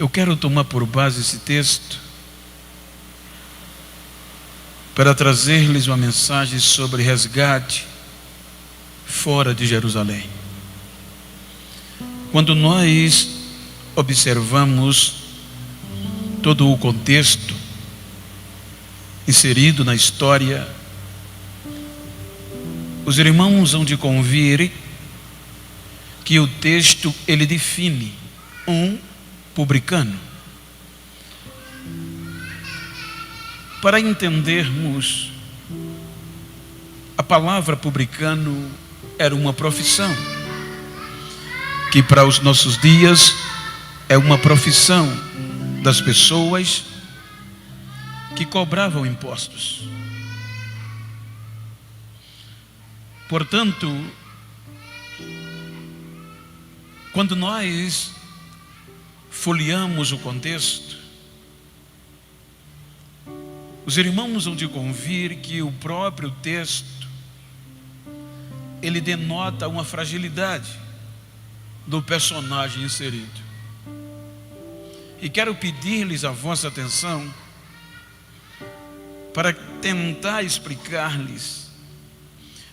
Eu quero tomar por base esse texto para trazer-lhes uma mensagem sobre resgate fora de Jerusalém. Quando nós observamos todo o contexto inserido na história, os irmãos hão de convir que o texto ele define um publicano. Para entendermos, a palavra publicano era uma profissão que para os nossos dias é uma profissão das pessoas que cobravam impostos. Portanto, quando nós folheamos o contexto, os irmãos hão de convir que o próprio texto ele denota uma fragilidade do personagem inserido. E quero pedir-lhes a vossa atenção para tentar explicar-lhes,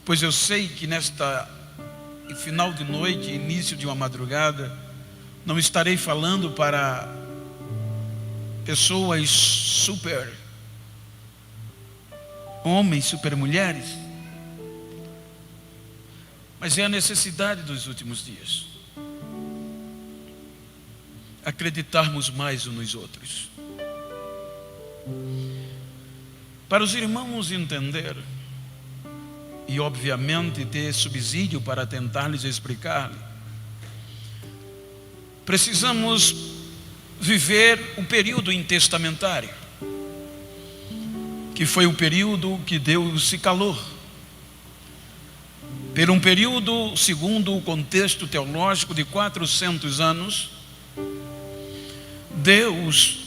pois eu sei que nesta final de noite, início de uma madrugada, não estarei falando para pessoas super homens, super mulheres, mas é a necessidade dos últimos dias acreditarmos mais uns nos outros, para os irmãos entender e obviamente ter subsídio para tentar lhes explicar. Precisamos viver o período intestamentário, que foi o período que Deus se calou. Por um período, segundo o contexto teológico, de 400 anos, Deus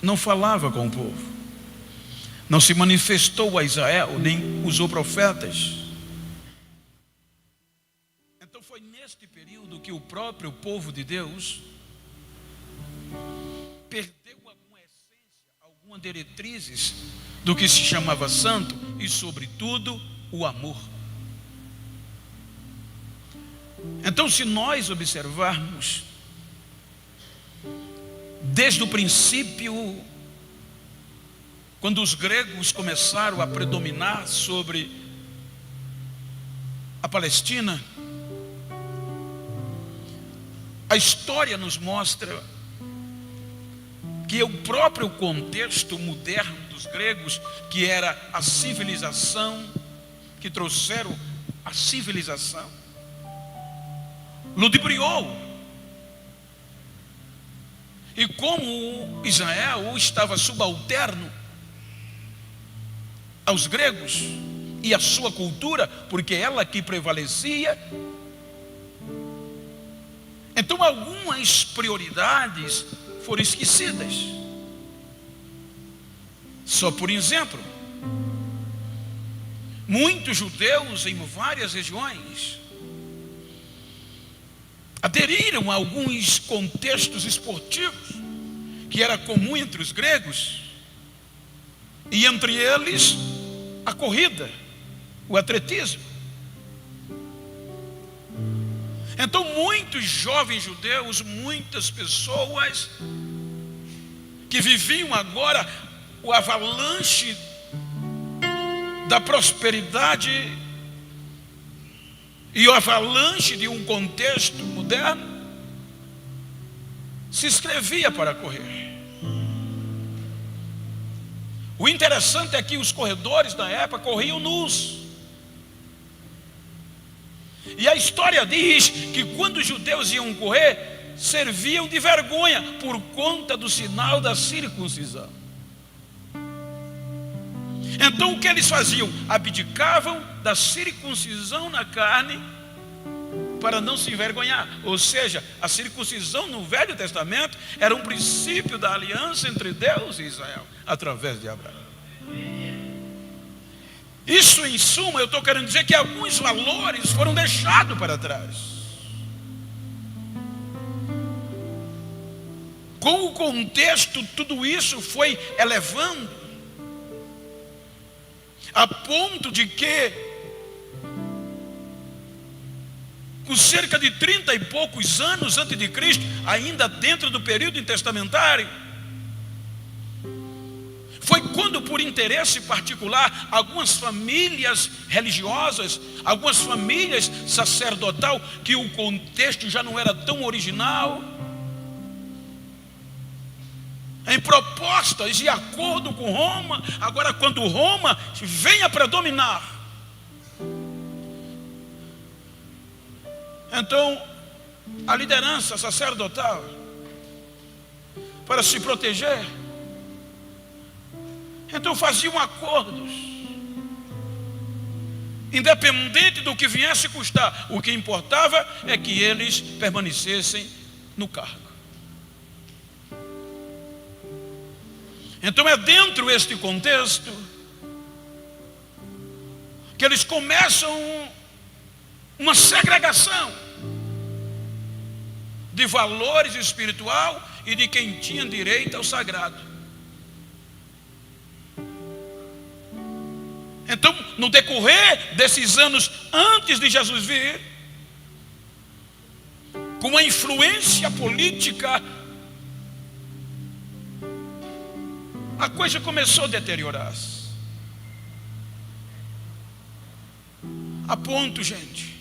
não falava com o povo, não se manifestou a Israel, nem usou profetas. Então foi neste período que o próprio povo de Deus perdeu alguma essência, algumas diretrizes do que se chamava santo e, sobretudo, o amor. Então, se nós observarmos, desde o princípio, quando os gregos começaram a predominar sobre a Palestina, a história nos mostra que o próprio contexto moderno dos gregos, que era a civilização, que trouxeram a civilização, ludibriou. E como Israel estava subalterno aos gregos e à sua cultura, porque ela que prevalecia, então algumas prioridades foram esquecidas. Só por exemplo, muitos judeus em várias regiões aderiram a alguns contextos esportivos que era comum entre os gregos, e entre eles a corrida, o atletismo. Então muitos jovens judeus, muitas pessoas que viviam agora o avalanche da prosperidade e o avalanche de um contexto moderno, se inscrevia para correr. O interessante é que os corredores da época corriam nus. E a história diz que quando os judeus iam correr, serviam de vergonha por conta do sinal da circuncisão. Então o que eles faziam? Abdicavam da circuncisão na carne para não se envergonhar. Ou seja, a circuncisão no Velho Testamento era um princípio da aliança entre Deus e Israel, através de Abraão. Isso, em suma, eu estou querendo dizer que alguns valores foram deixados para trás. Com o contexto, tudo isso foi elevando, a ponto de que, com cerca de 30 e poucos anos antes de Cristo, ainda dentro do período intertestamentário, foi quando, por interesse particular, algumas famílias religiosas, algumas famílias sacerdotal, que o contexto já não era tão original, em propostas de acordo com Roma, agora quando Roma vem a predominar, então a liderança sacerdotal, para se proteger, então faziam acordos, independente do que viesse custar. O que importava é que eles permanecessem no cargo. Então é dentro deste contexto que eles começam uma segregação de valores espiritual e de quem tinha direito ao sagrado. Então, no decorrer desses anos antes de Jesus vir, com uma influência política, a coisa começou a deteriorar-se. A ponto, gente,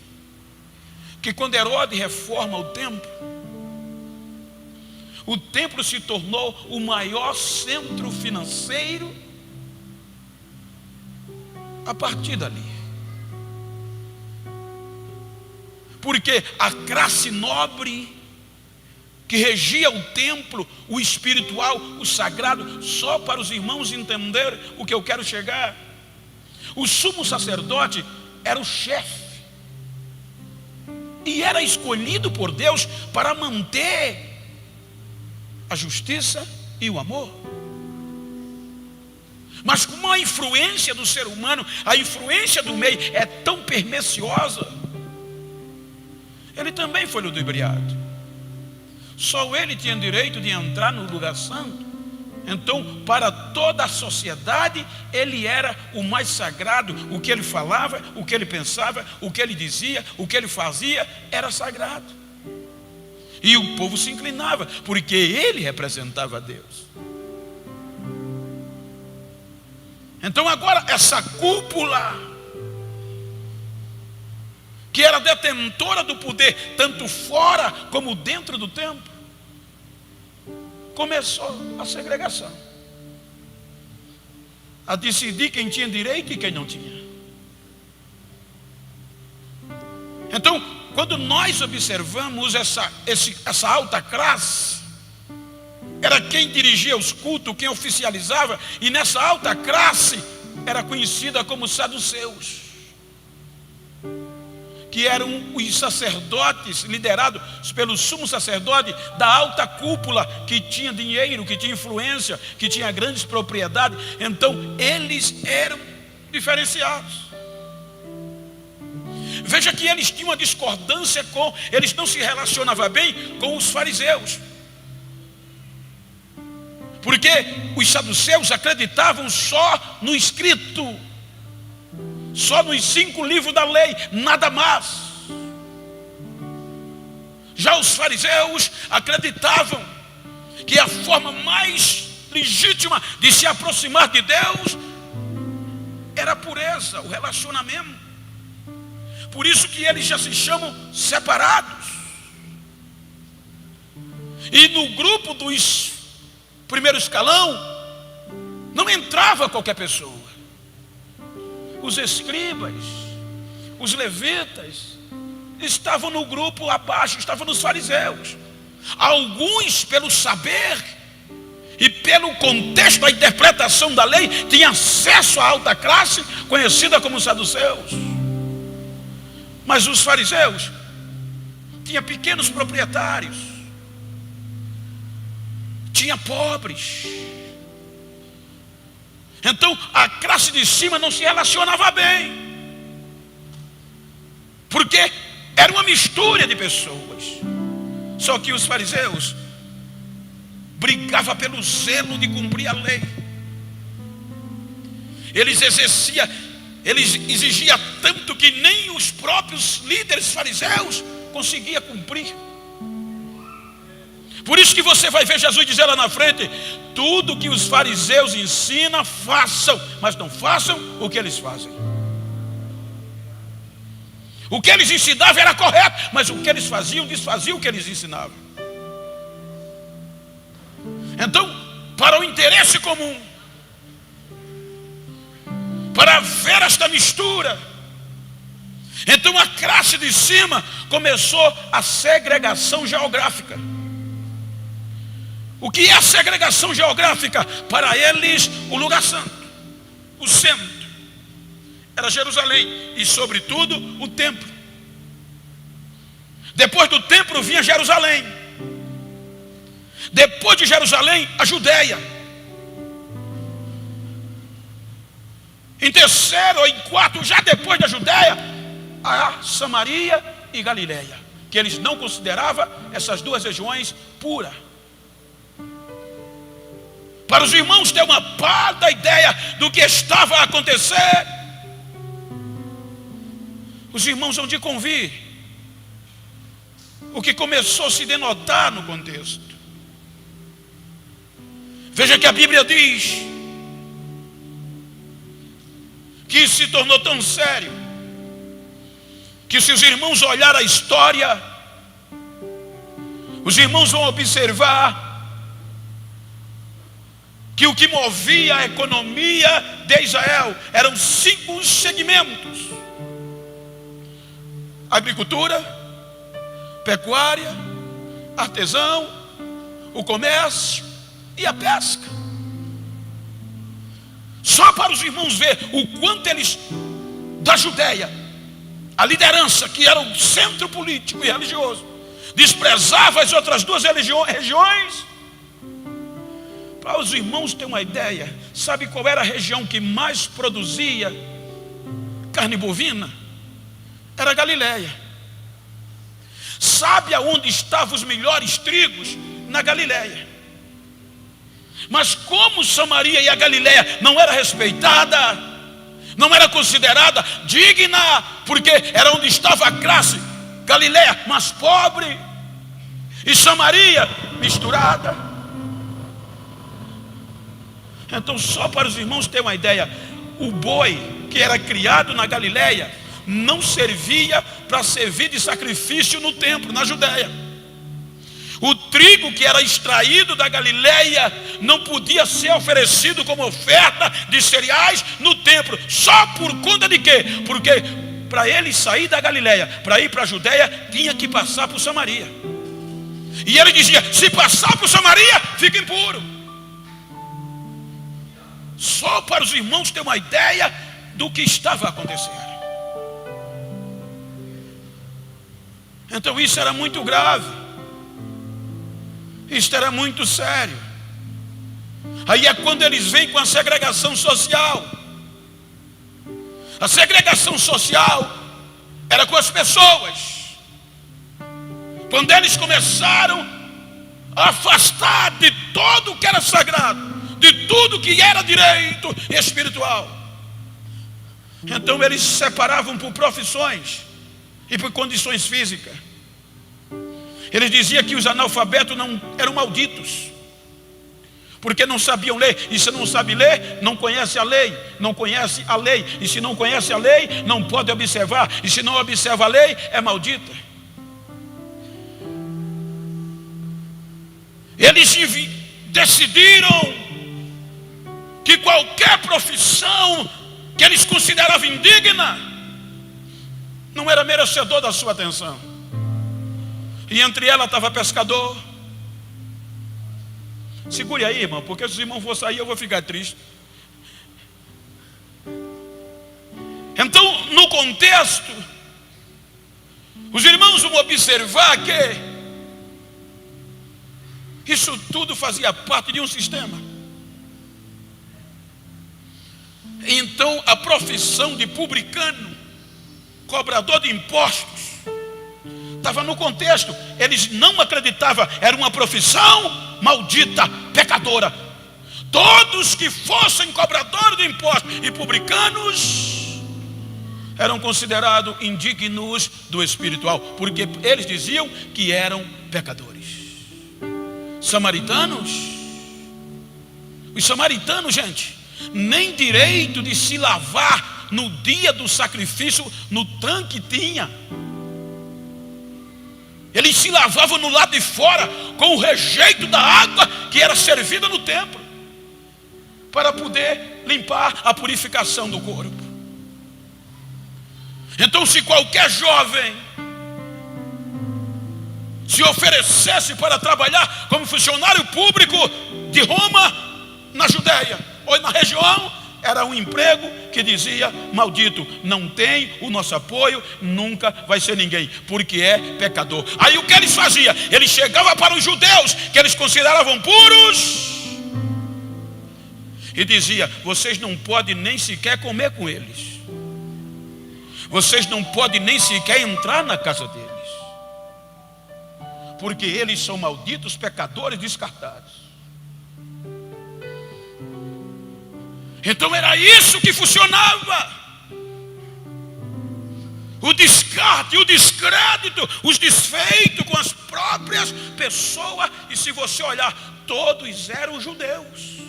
que quando Herodes reforma o templo se tornou o maior centro financeiro a partir dali. Porque a classe nobre que regia o templo, o espiritual, o sagrado, só para os irmãos entenderem o que eu quero chegar, o sumo sacerdote era o chefe e era escolhido por Deus para manter a justiça e o amor. Mas como a influência do ser humano, a influência do meio é tão perniciosa, ele também foi ludibriado. Só ele tinha direito de entrar no lugar santo. Então, para toda a sociedade, ele era o mais sagrado. O que ele falava, o que ele pensava, o que ele dizia, o que ele fazia, era sagrado. E o povo se inclinava, porque ele representava a Deus. Então agora essa cúpula, que era detentora do poder, tanto fora como dentro do templo, começou a segregação, a decidir quem tinha direito e quem não tinha. Então, quando nós observamos essa alta classe, era quem dirigia os cultos, quem oficializava, e nessa alta classe era conhecida como saduceus, que eram os sacerdotes liderados pelo sumo sacerdote da alta cúpula, que tinha dinheiro, que tinha influência, que tinha grandes propriedades. Então eles eram diferenciados. Veja que eles tinham uma discordância eles não se relacionavam bem com os fariseus. Porque os saduceus acreditavam só no escrito, só nos 5 livros da lei, nada mais. Já os fariseus acreditavam que a forma mais legítima de se aproximar de Deus era a pureza, o relacionamento. Por isso que eles já se chamam separados. E no grupo dos primeiro escalão não entrava qualquer pessoa. Os escribas, os levitas estavam no grupo abaixo, estavam nos fariseus. Alguns, pelo saber e pelo contexto da interpretação da lei, tinham acesso à alta classe, conhecida como saduceus. Mas os fariseus tinham pequenos proprietários, tinha pobres. Então a classe de cima não se relacionava bem, porque era uma mistura de pessoas. Só que os fariseus brigava pelo zelo de cumprir a lei. Eles exigiam tanto que nem os próprios líderes fariseus conseguiam cumprir. Por isso que você vai ver Jesus dizer lá na frente: tudo que os fariseus ensinam, façam, mas não façam o que eles fazem. O que eles ensinavam era correto, mas o que eles faziam, desfazia o que eles ensinavam. Então, para o interesse comum, para ver esta mistura, então a classe de cima começou a segregação geográfica. O que é a segregação geográfica? Para eles, o lugar santo, o centro, era Jerusalém e, sobretudo, o templo. Depois do templo vinha Jerusalém. Depois de Jerusalém, a Judéia. Em terceiro ou em quarto, já depois da Judéia, a Samaria e Galileia, que eles não consideravam essas duas regiões puras. Para os irmãos ter uma parda ideia do que estava a acontecer, os irmãos hão de convir o que começou a se denotar no contexto. Veja que a Bíblia diz que isso se tornou tão sério que, se os irmãos olharem a história, os irmãos vão observar que o que movia a economia de Israel eram 5 segmentos: agricultura, pecuária, artesão, o comércio e a pesca. Só para os irmãos ver o quanto eles, da Judéia, a liderança, que era o centro político e religioso, desprezava as outras duas regiões. Para os irmãos terem uma ideia, sabe qual era a região que mais produzia carne bovina? Era a Galileia. Sabe aonde estavam os melhores trigos? Na Galileia. Mas como Samaria e a Galileia não era respeitada, não era considerada digna, porque era onde estava a classe Galileia mais pobre e Samaria misturada. Então, só para os irmãos terem uma ideia, o boi que era criado na Galileia não servia para servir de sacrifício no templo, na Judéia. O trigo que era extraído da Galileia não podia ser oferecido como oferta de cereais no templo. Só por conta de quê? Porque para ele sair da Galileia, para ir para a Judéia, tinha que passar por Samaria. E ele dizia: se passar por Samaria, fica impuro. Só para os irmãos terem uma ideia do que estava acontecendo. Então isso era muito grave. Isso era muito sério. Aí é quando eles vêm com a segregação social. A segregação social era com as pessoas. Quando eles começaram a afastar de todo o que era sagrado, de tudo que era direito espiritual. Então eles se separavam por profissões e por condições físicas. Eles diziam que os analfabetos não eram malditos, porque não sabiam ler. E se não sabe ler, não conhece a lei. Não conhece a lei. E se não conhece a lei, não pode observar. E se não observa a lei, é maldita. Eles decidiram que qualquer profissão que eles consideravam indigna não era merecedor da sua atenção. E entre elas estava pescador. Segure aí, irmão, porque se os irmãos for sair eu vou ficar triste. Então, no contexto, os irmãos vão observar que isso tudo fazia parte de um sistema. Então a profissão de publicano, cobrador de impostos, estava no contexto. Eles não acreditavam, era uma profissão maldita, pecadora. Todos que fossem cobradores de impostos e publicanos eram considerados indignos do espiritual, porque eles diziam que eram pecadores. Samaritanos, os samaritanos, gente, nem direito de se lavar no dia do sacrifício no tanque tinha. Eles se lavavam no lado de fora com o rejeito da água que era servida no templo, para poder limpar a purificação do corpo. Então, se qualquer jovem se oferecesse para trabalhar como funcionário público de Roma, na Judéia ou na região, era um emprego que dizia: maldito, não tem o nosso apoio, nunca vai ser ninguém, porque é pecador. Aí o que eles faziam? Eles chegavam para os judeus, que eles consideravam puros, e dizia: vocês não podem nem sequer comer com eles, vocês não podem nem sequer entrar na casa deles, porque eles são malditos, pecadores, descartados. Então era isso que funcionava. O descarte, o descrédito, os desfeitos com as próprias pessoas. E se você olhar, todos eram judeus.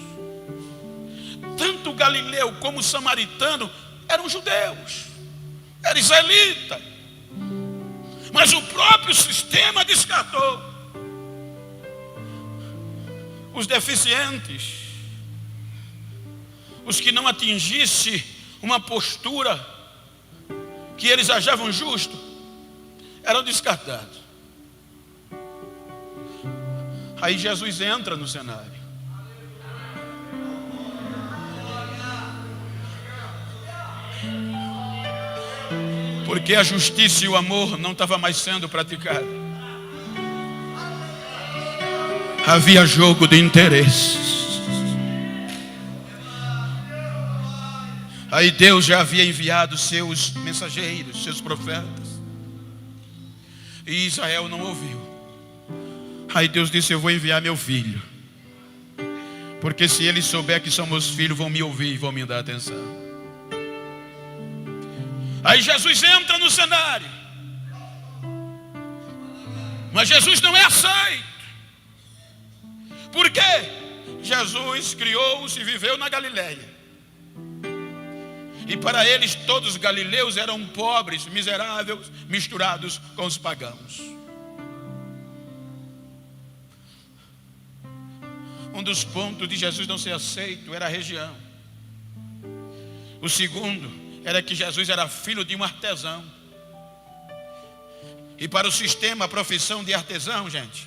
Tanto Galileu como Samaritano eram judeus, era israelita. Mas o próprio sistema descartou os deficientes, os que não atingissem uma postura que eles achavam justo, eram descartados. Aí Jesus entra no cenário. Porque a justiça e o amor não estavam mais sendo praticados. Havia jogo de interesses. Aí Deus já havia enviado seus mensageiros, seus profetas, e Israel não ouviu. Aí Deus disse: eu vou enviar meu filho, porque se ele souber que são meus filhos, vão me ouvir e vão me dar atenção. Aí Jesus entra no cenário, mas Jesus não é aceito. Por quê? Jesus criou-se e viveu na Galileia, e para eles todos os galileus eram pobres, miseráveis, misturados com os pagãos. Um dos pontos de Jesus não ser aceito era a região. O segundo era que Jesus era filho de um artesão. E para o sistema, a profissão de artesão, gente,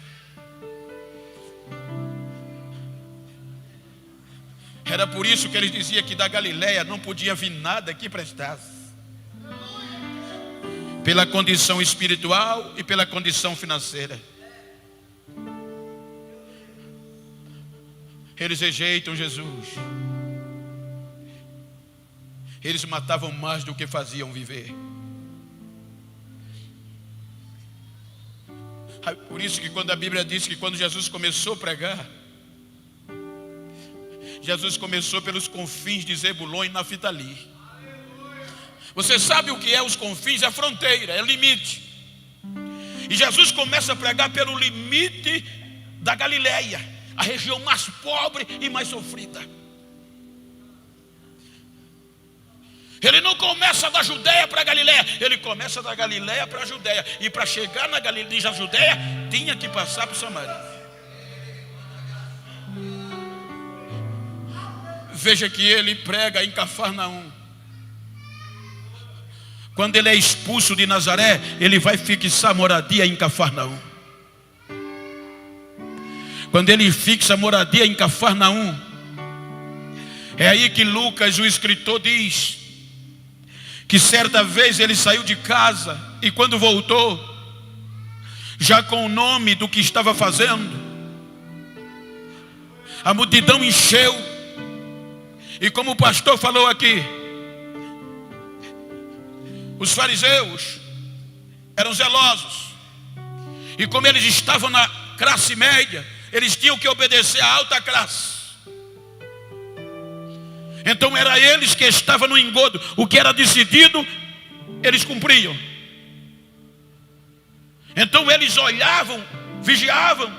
era por isso que eles diziam que da Galileia não podia vir nada que prestasse, pela condição espiritual e pela condição financeira. Eles rejeitam Jesus. Eles matavam mais do que faziam viver. Por isso que quando a Bíblia diz que quando Jesus começou a pregar, Jesus começou pelos confins de Zebulon e Naftali. Você sabe o que é os confins? É a fronteira, é o limite. E Jesus começa a pregar pelo limite da Galileia, a região mais pobre e mais sofrida. Ele não começa da Judéia para a Galileia, ele começa da Galileia para a Judéia. E para chegar na Galileia, na Judéia, tinha que passar por Samaria. Veja que ele prega em Cafarnaum. Quando ele é expulso de Nazaré, ele vai fixar moradia em Cafarnaum. Quando ele fixa moradia em Cafarnaum, é aí que Lucas, o escritor, diz que certa vez ele saiu de casa e quando voltou, já com o nome do que estava fazendo, a multidão encheu. E como o pastor falou aqui, os fariseus eram zelosos, E como eles estavam na classe média, eles tinham que obedecer à alta classe. Então era eles que estavam no engodo. O que era decidido, eles cumpriam. Então eles olhavam, vigiavam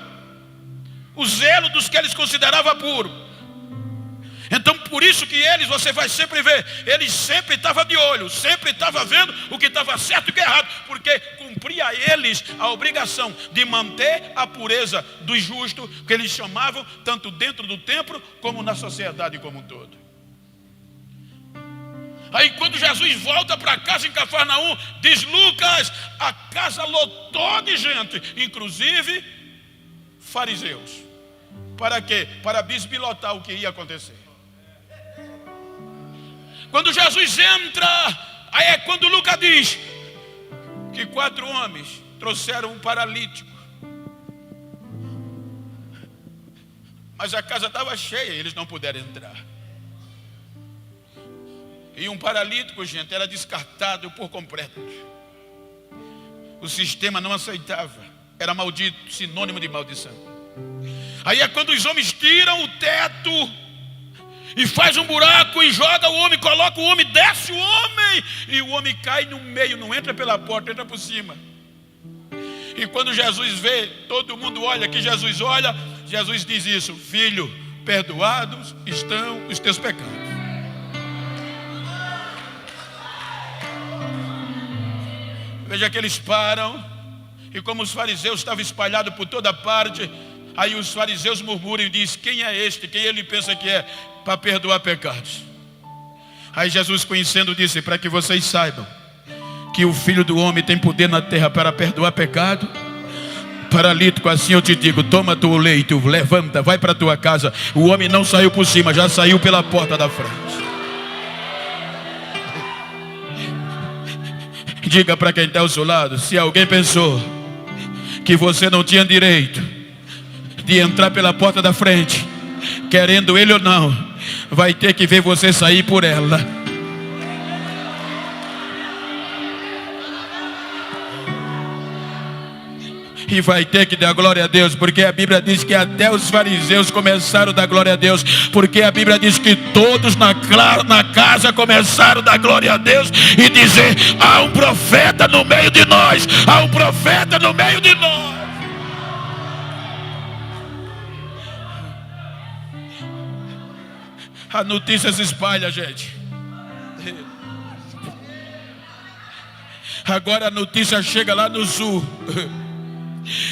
o zelo dos que eles consideravam puro. Então por isso que eles, você vai sempre ver, eles sempre estavam de olho, sempre estavam vendo o que estava certo e o que errado, porque cumpria a eles a obrigação de manter a pureza do justo, que eles chamavam, tanto dentro do templo como na sociedade como um todo. Aí quando Jesus volta para casa em Cafarnaum, diz Lucas, a casa lotou de gente, inclusive fariseus. Para quê? Para bisbilhotar o que ia acontecer. Quando Jesus entra, aí é quando Lucas diz que 4 homens trouxeram um paralítico. Mas a casa estava cheia e eles não puderam entrar. E um paralítico, gente, era descartado por completo. O sistema não aceitava. Era maldito, sinônimo de maldição. Aí é quando os homens tiram o teto e faz um buraco e joga o homem, coloca o homem, desce o homem. E o homem cai no meio, não entra pela porta, entra por cima. E quando Jesus vê, todo mundo olha, que Jesus olha, Jesus diz isso: filho, perdoados estão os teus pecados. Veja que eles param, e como os fariseus estavam espalhados por toda parte, aí os fariseus murmuram e dizem: quem é este? Quem ele pensa que é para perdoar pecados? Aí Jesus, conhecendo, disse: para que vocês saibam que o Filho do Homem tem poder na terra para perdoar pecado. Paralítico, assim eu te digo, toma teu leito, levanta, vai para tua casa. O homem não saiu por cima, já saiu pela porta da frente. Diga para quem está ao seu lado: se alguém pensou que você não tinha direito de entrar pela porta da frente, querendo ele ou não, vai ter que ver você sair por ela. E vai ter que dar glória a Deus, porque a Bíblia diz que até os fariseus começaram a dar glória a Deus, porque a Bíblia diz que todos na casa começaram a dar glória a Deus e dizer: há um profeta no meio de nós, há um profeta no meio de nós. A notícia se espalha, gente. Agora a notícia chega lá no sul.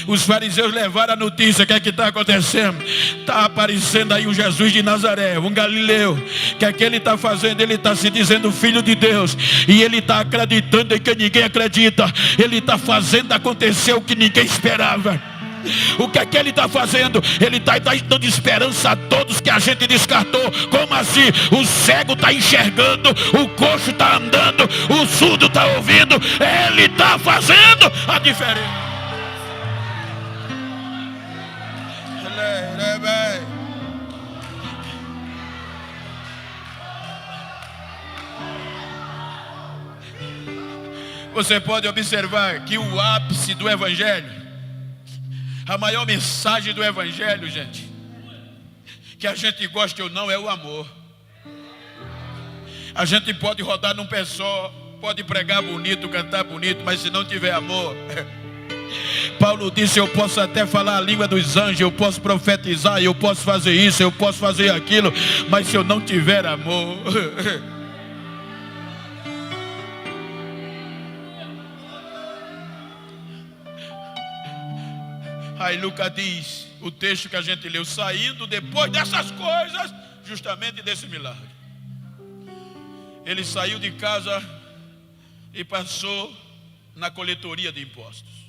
Os fariseus levaram a notícia. O que é que está acontecendo? Está aparecendo aí um Jesus de Nazaré, um galileu. O que é que ele está fazendo? Ele está se dizendo filho de Deus, e ele está acreditando em que ninguém acredita. Ele está fazendo acontecer o que ninguém esperava. O que é que ele está fazendo? Ele está dando esperança a todos que a gente descartou. Como assim? O cego está enxergando, o coxo está andando, o surdo está ouvindo. Ele está fazendo a diferença. Você pode observar que o ápice do Evangelho, a maior mensagem do Evangelho, gente, que a gente goste ou não, é o amor. A gente pode rodar num pé só, pode pregar bonito, cantar bonito, mas se não tiver amor... Paulo disse: eu posso até falar a língua dos anjos, eu posso profetizar, eu posso fazer isso, eu posso fazer aquilo, mas se eu não tiver amor... Aí Lucas diz, o texto que a gente leu, saindo depois dessas coisas, justamente desse milagre, ele saiu de casa e passou na coletoria de impostos.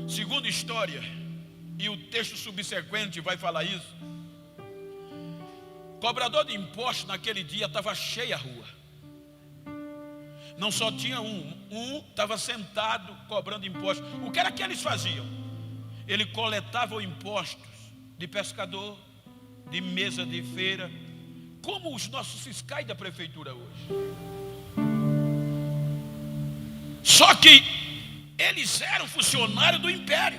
Segundo história, e o texto subsequente vai falar isso, cobrador de impostos naquele dia estava cheia a rua. Não só tinha um estava sentado cobrando impostos. O que era que eles faziam? Ele coletava impostos de pescador, de mesa de feira, como os nossos fiscais da prefeitura hoje. Só que eles eram funcionários do império.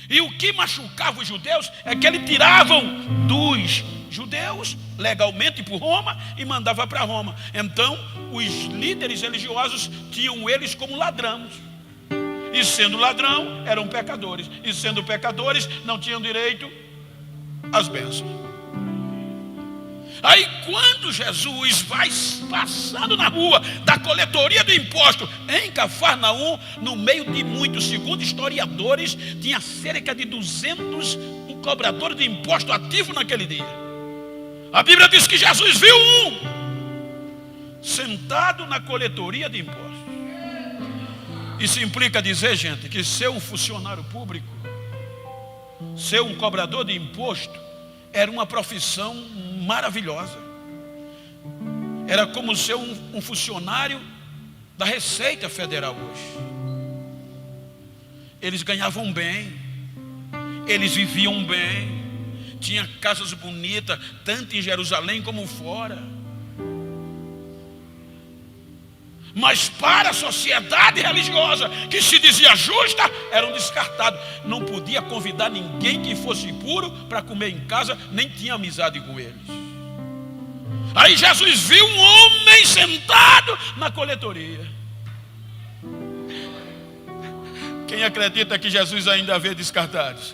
E o que machucava os judeus é que eles tiravam dos judeus legalmente por Roma e mandava para Roma. Então os líderes religiosos tinham eles como ladrões. E sendo ladrão, eram pecadores. E sendo pecadores, não tinham direito às bênçãos. Aí quando Jesus vai passando na rua da coletoria do imposto em Cafarnaum, no meio de muitos, segundo historiadores, tinha cerca de 200 cobradores de imposto ativos naquele dia. A Bíblia diz que Jesus viu um sentado na coletoria de impostos. Isso implica dizer, gente, que ser um funcionário público, ser um cobrador de imposto, era uma profissão maravilhosa. Era como ser um funcionário da Receita Federal hoje. Eles ganhavam bem, eles viviam bem, tinha casas bonitas, tanto em Jerusalém como fora. Mas para a sociedade religiosa, que se dizia justa, eram descartados. Não podia convidar ninguém que fosse puro para comer em casa, nem tinha amizade com eles. Aí Jesus viu um homem sentado na coletoria. Quem acredita que Jesus ainda vê descartados?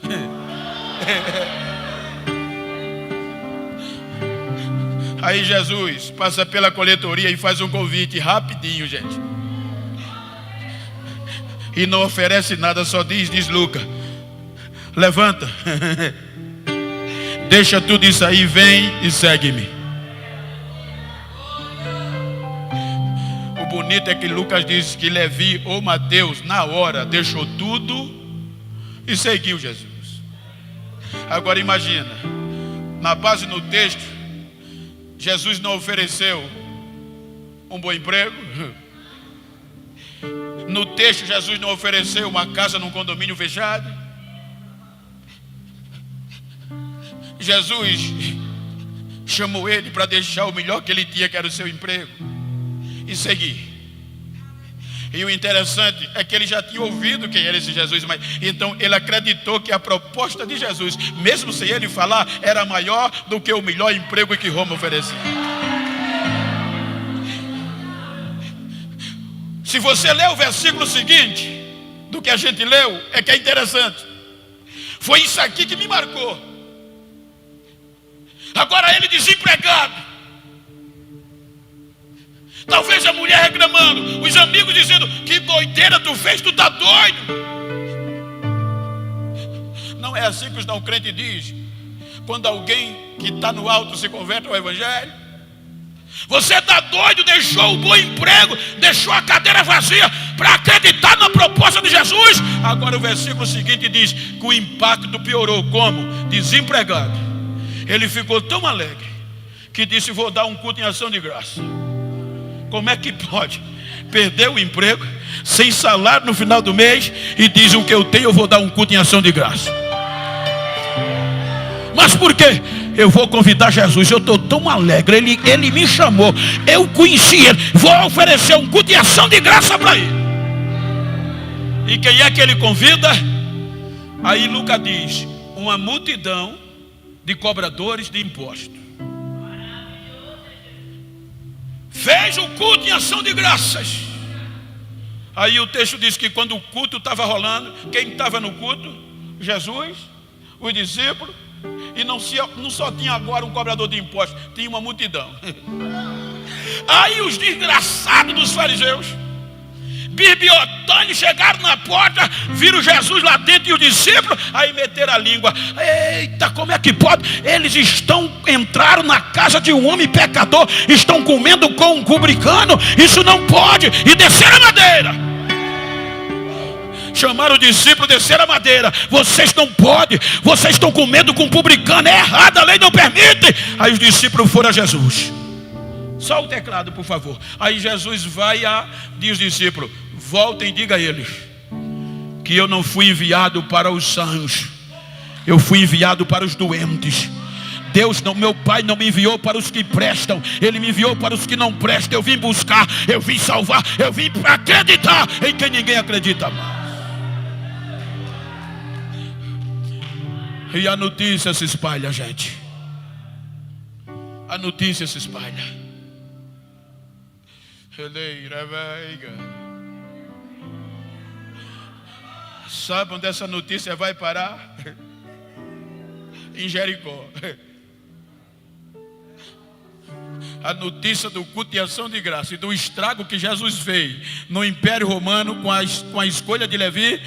Aí Jesus passa pela coletoria e faz um convite rapidinho, gente. E não oferece nada, só diz Lucas: levanta, deixa tudo isso aí, vem e segue-me. O bonito é que Lucas diz que Levi ou Mateus, na hora, deixou tudo e seguiu Jesus. Agora imagina, na base no texto, Jesus não ofereceu um bom emprego. No texto, Jesus não ofereceu uma casa num condomínio fechado. Jesus chamou ele para deixar o melhor que ele tinha, que era o seu emprego, e seguir. E o interessante é que ele já tinha ouvido quem era esse Jesus, mas então ele acreditou que a proposta de Jesus, mesmo sem ele falar, era maior do que o melhor emprego que Roma oferecia. Se você ler o versículo seguinte do que a gente leu, é que é interessante. Foi isso aqui que me marcou. Agora ele desempregado, talvez a mulher reclamando, os amigos dizendo: que doideira tu fez, tu tá doido. Não é assim que os não crentes dizem quando alguém que está no alto se converte ao evangelho. Você está doido, deixou o bom emprego, deixou a cadeira vazia para acreditar na proposta de Jesus. Agora o versículo seguinte diz que o impacto piorou. Como? Desempregado, ele ficou tão alegre que disse: vou dar um culto em ação de graça. Como é que pode perder o emprego, sem salário no final do mês, e diz: o que eu tenho eu vou dar um culto em ação de graça? Mas por quê? Eu vou convidar Jesus, eu estou tão alegre, ele me chamou, eu conheci ele, vou oferecer um culto em ação de graça para ele. E quem é que ele convida? Aí Lucas diz: uma multidão de cobradores de impostos. Fez o culto em ação de graças. Aí o texto diz que quando o culto estava rolando, quem estava no culto? Jesus, os discípulos. E não só tinha agora um cobrador de impostos, tinha uma multidão. Aí os desgraçados dos fariseus, bibliotânicos, chegaram na porta, viram Jesus lá dentro e os discípulos, aí meteram a língua. Eita, como é que pode? Eles entraram na casa de um homem pecador, estão comendo com um publicano, isso não pode. E desceram a madeira. Chamaram o discípulo, desceram a madeira. Vocês não podem, vocês estão comendo com um publicano, é errado, a lei não permite. Aí os discípulos foram a Jesus. Só o teclado, por favor. Aí Jesus vai diz os discípulos: voltem e diga a eles que eu não fui enviado para os sãos, eu fui enviado para os doentes. Meu pai não me enviou para os que prestam, Ele me enviou para os que não prestam. Eu vim buscar, eu vim salvar, eu vim acreditar em quem ninguém acredita mais. E a notícia se espalha, gente. A notícia se espalha. Sabe onde essa notícia vai parar? Em Jericó. A notícia do culto de ação de graça e do estrago que Jesus fez no Império Romano com a escolha de Levi,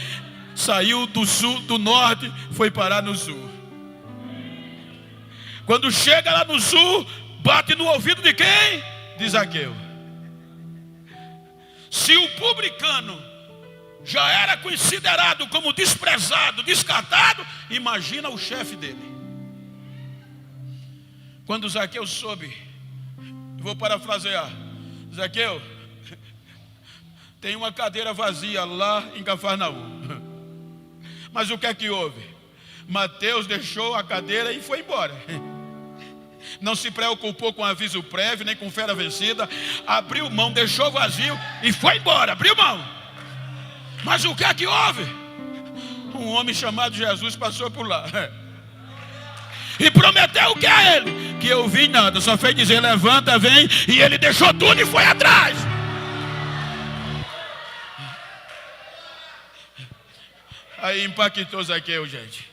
saiu do sul, do norte, foi parar no sul. Quando chega lá no sul, bate no ouvido de quem? De Zaqueu. Se o publicano já era considerado como desprezado, descartado, imagina o chefe dele. Quando Zaqueu soube, vou parafrasear: Zaqueu, tem uma cadeira vazia lá em Cafarnaum. Mas o que é que houve? Mateus deixou a cadeira e foi embora. Não se preocupou com aviso prévio, nem com fera vencida. Abriu mão, deixou vazio e foi embora, abriu mão. Mas o que é que houve? Um homem chamado Jesus passou por lá e prometeu o que a ele? Que eu vi nada, só fez dizer levanta, vem. E ele deixou tudo e foi atrás. Aí impactou Zaqueu, gente.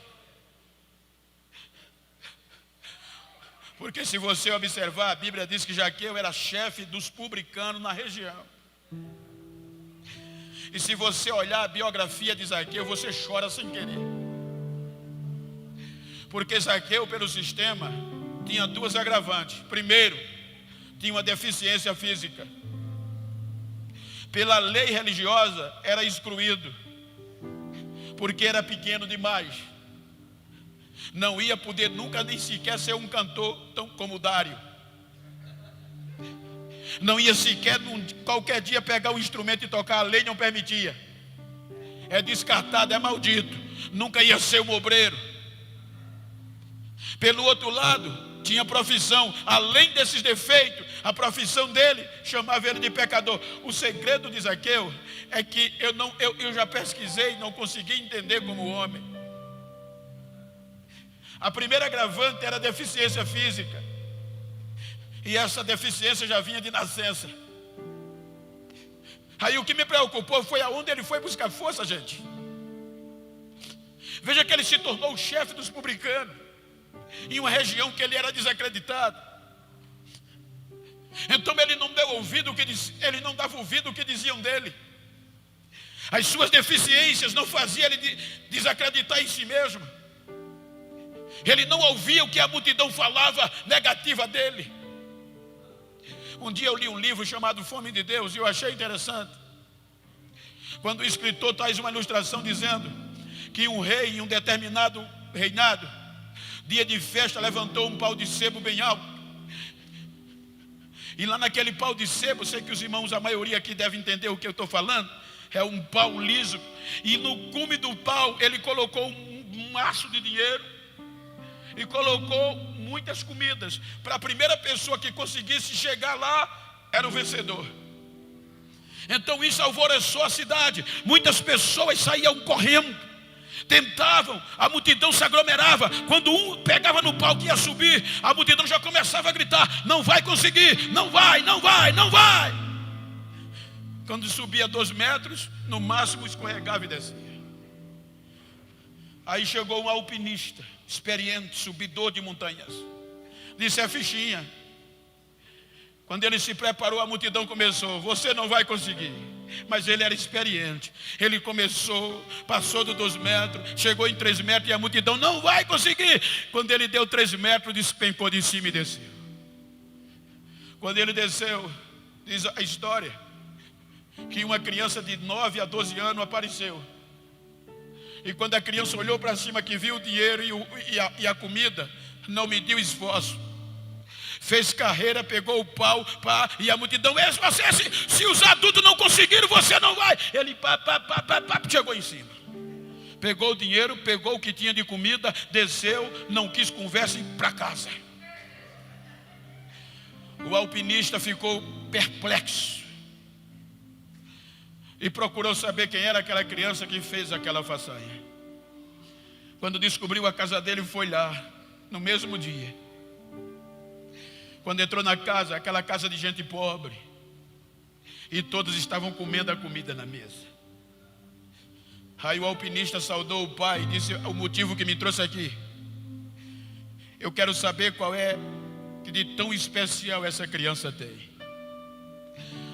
Porque se você observar, a Bíblia diz que Zaqueu era chefe dos publicanos na região. E se você olhar a biografia de Zaqueu, você chora sem querer. Porque Zaqueu, pelo sistema, tinha duas agravantes. Primeiro, tinha uma deficiência física. Pela lei religiosa, era excluído, porque era pequeno demais. Não ia poder nunca nem sequer ser um cantor tão como Dário. Não ia sequer qualquer dia pegar um instrumento e tocar, a lei não permitia. É descartado, é maldito. Nunca ia ser um obreiro. Pelo outro lado, tinha profissão. Além desses defeitos, a profissão dele chamava ele de pecador. O segredo de Zaqueu é que eu já pesquisei e não consegui entender como homem. A primeira agravante era a deficiência física. E essa deficiência já vinha de nascença. Aí o que me preocupou foi aonde ele foi buscar força, gente. Veja que ele se tornou o chefe dos publicanos, em uma região que ele era desacreditado. Então ele não deu ouvido, ele não dava ouvido o que diziam dele. As suas deficiências não faziam ele desacreditar em si mesmo. Ele não ouvia o que a multidão falava negativa dele. Um dia eu li um livro chamado Fome de Deus e eu achei interessante. Quando o escritor traz uma ilustração dizendo que um rei em um determinado reinado, dia de festa, levantou um pau de sebo bem alto. E lá naquele pau de sebo, sei que os irmãos, a maioria aqui deve entender o que eu estou falando, é um pau liso. E no cume do pau ele colocou um maço de dinheiro e colocou muitas comidas. Para a primeira pessoa que conseguisse chegar lá, era o vencedor. Então isso alvoroçou a cidade. Muitas pessoas saíam correndo, tentavam, a multidão se aglomerava. Quando um pegava no pau que ia subir, a multidão já começava a gritar: não vai conseguir, não vai, não vai, não vai. Quando subia 2 metros, no máximo escorregava e descia. Aí chegou um alpinista experiente, subidor de montanhas. Disse: é fichinha. Quando ele se preparou, a multidão começou: você não vai conseguir. Mas ele era experiente. Ele começou, passou dos 2 metros, chegou em 3 metros e a multidão: não vai conseguir. Quando ele deu 3 metros, despencou de cima e desceu. Quando ele desceu, diz a história que uma criança de 9 a 12 anos apareceu. E quando a criança olhou para cima, que viu o dinheiro e a comida, não mediu esforço. Fez carreira, pegou o pau, e a multidão: se os adultos não conseguiram, você não vai. Ele chegou em cima. Pegou o dinheiro, pegou o que tinha de comida, desceu, não quis conversa e para casa. O alpinista ficou perplexo e procurou saber quem era aquela criança que fez aquela façanha. Quando descobriu a casa dele, foi lá, no mesmo dia. Quando entrou na casa, aquela casa de gente pobre, e todos estavam comendo a comida na mesa. Aí o alpinista saudou o pai e disse: o motivo que me trouxe aqui, eu quero saber qual é que de tão especial essa criança tem,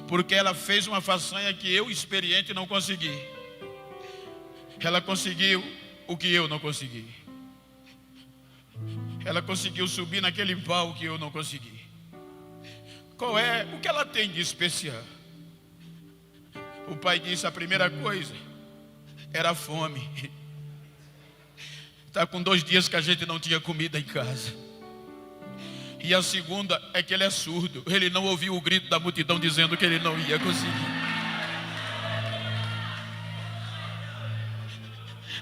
porque ela fez uma façanha que eu, experiente, não consegui. Ela conseguiu o que eu não consegui. Ela conseguiu subir naquele pau que eu não consegui. Qual é? O que ela tem de especial? O pai disse: a primeira coisa era a fome. Está com 2 dias que a gente não tinha comida em casa. E a segunda é que ele é surdo. Ele não ouviu o grito da multidão dizendo que ele não ia conseguir.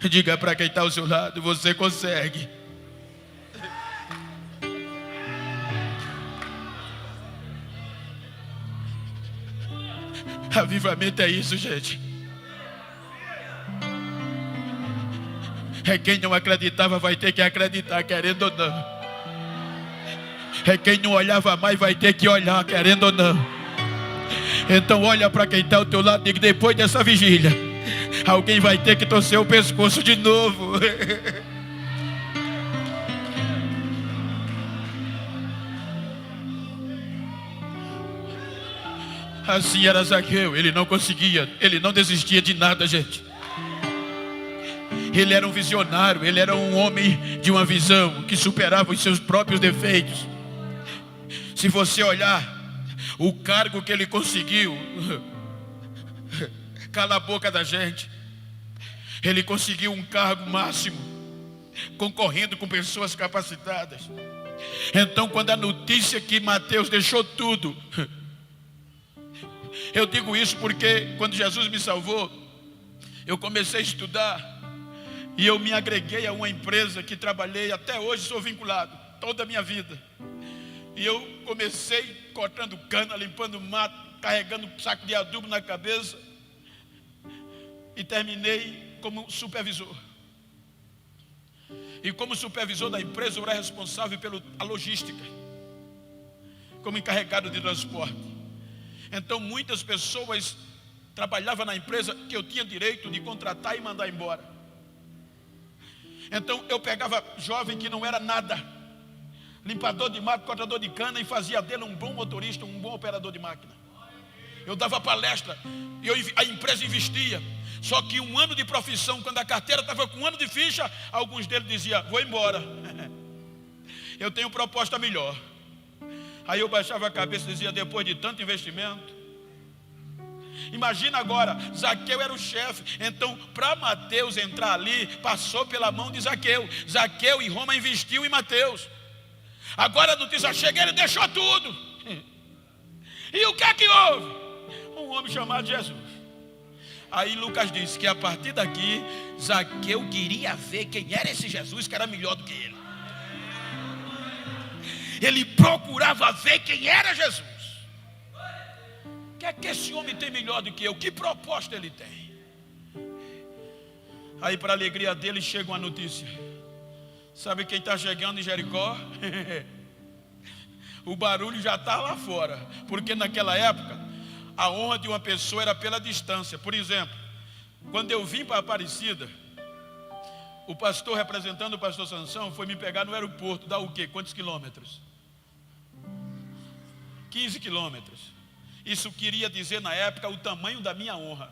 Diga para quem está ao seu lado: você consegue. Avivamento é isso, gente. É quem não acreditava vai ter que acreditar, querendo ou não. É quem não olhava mais vai ter que olhar, querendo ou não. Então olha para quem está ao teu lado e diga: depois dessa vigília, alguém vai ter que torcer o pescoço de novo. Assim era Zaqueu. Ele não conseguia, ele não desistia de nada, gente. Ele era um visionário, ele era um homem de uma visão que superava os seus próprios defeitos. Se você olhar o cargo que ele conseguiu, cala a boca da gente. Ele conseguiu um cargo máximo, concorrendo com pessoas capacitadas. Então, quando a notícia que Mateus deixou tudo, eu digo isso porque quando Jesus me salvou, eu comecei a estudar e eu me agreguei a uma empresa que trabalhei, até hoje sou vinculado, toda a minha vida. E eu comecei cortando cana, limpando mato, carregando um saco de adubo na cabeça, e terminei como supervisor. E como supervisor da empresa, eu era responsável pela logística, como encarregado de transporte. Então muitas pessoas trabalhavam na empresa que eu tinha direito de contratar e mandar embora. Então eu pegava jovem que não era nada, limpador de mato, cortador de cana, e fazia dele um bom motorista, um bom operador de máquina. Eu dava palestra, a empresa investia. Só que 1 ano de profissão, quando a carteira estava com 1 ano de ficha, alguns deles diziam: vou embora, eu tenho proposta melhor. Aí eu baixava a cabeça e dizia: depois de tanto investimento. Imagina agora, Zaqueu era o chefe. Então para Mateus entrar ali, passou pela mão de Zaqueu. Zaqueu em Roma investiu em Mateus. Agora a notícia chega, ele deixou tudo. E o que é que houve? Um homem chamado Jesus. Aí Lucas disse que a partir daqui Zaqueu queria ver quem era esse Jesus que era melhor do que ele. Ele procurava ver quem era Jesus. O que é que esse homem tem melhor do que eu? Que proposta ele tem? Aí para a alegria dele chega uma notícia. Sabe quem está chegando em Jericó? O barulho já está lá fora. Porque naquela época a honra de uma pessoa era pela distância. Por exemplo, quando eu vim para Aparecida, o pastor representando o pastor Sansão foi me pegar no aeroporto. Dá o quê? Quantos quilômetros? 15 quilômetros. Isso queria dizer na época o tamanho da minha honra.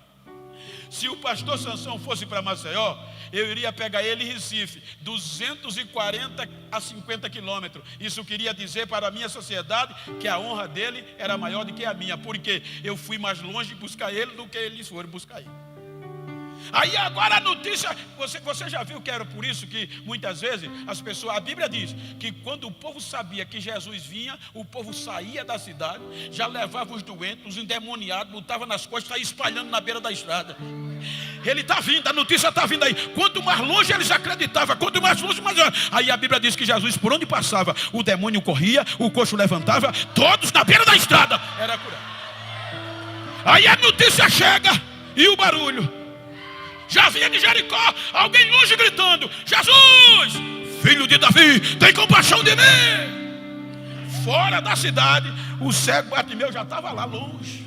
Se o pastor Sansão fosse para Maceió, eu iria pegar ele em Recife, 240 a 50 quilômetros. Isso queria dizer para a minha sociedade que a honra dele era maior do que a minha, porque eu fui mais longe buscar ele do que eles foram buscar ele. Aí agora a notícia, você já viu que era por isso que muitas vezes as pessoas, a Bíblia diz que quando o povo sabia que Jesus vinha, o povo saía da cidade, já levava os doentes, os endemoniados, botava nas costas, saía espalhando na beira da estrada. Ele está vindo, a notícia está vindo aí. Quanto mais longe eles acreditavam, quanto mais longe, mais longe. Aí a Bíblia diz que Jesus, por onde passava, o demônio corria, o coxo levantava, todos na beira da estrada era curado. Aí a notícia chega e o barulho. Já vinha de Jericó, alguém longe gritando: Jesus, filho de Davi, tem compaixão de mim. Fora da cidade, o cego Bartimeu já estava lá longe.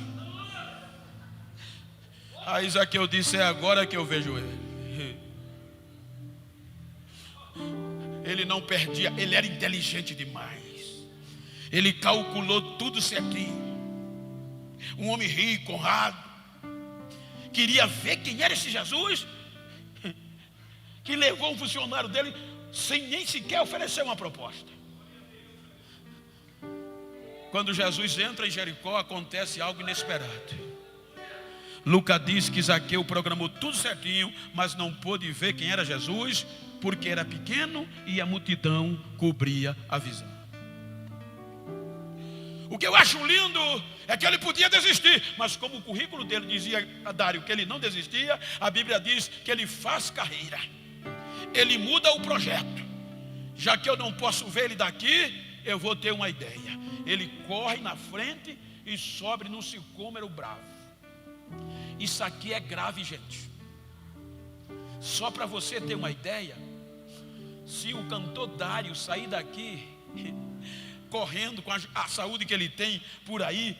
Aí Zaqueu disse: é agora que eu vejo ele. Ele não perdia, ele era inteligente demais. Ele calculou tudo certinho. Um homem rico, honrado, queria ver quem era esse Jesus, que levou um funcionário dele sem nem sequer oferecer uma proposta. Quando Jesus entra em Jericó, acontece algo inesperado. Lucas diz que Zaqueu programou tudo certinho, mas não pôde ver quem era Jesus, porque era pequeno e a multidão cobria a visão. O que eu acho lindo é que ele podia desistir, mas como o currículo dele dizia a Dário que ele não desistia, a Bíblia diz que ele faz carreira. Ele muda o projeto. Já que eu não posso ver ele daqui, eu vou ter uma ideia. Ele corre na frente e sobe num sicômoro bravo. Isso aqui é grave, gente. Só para você ter uma ideia, se o cantor Dário sair daqui correndo com a saúde que ele tem por aí,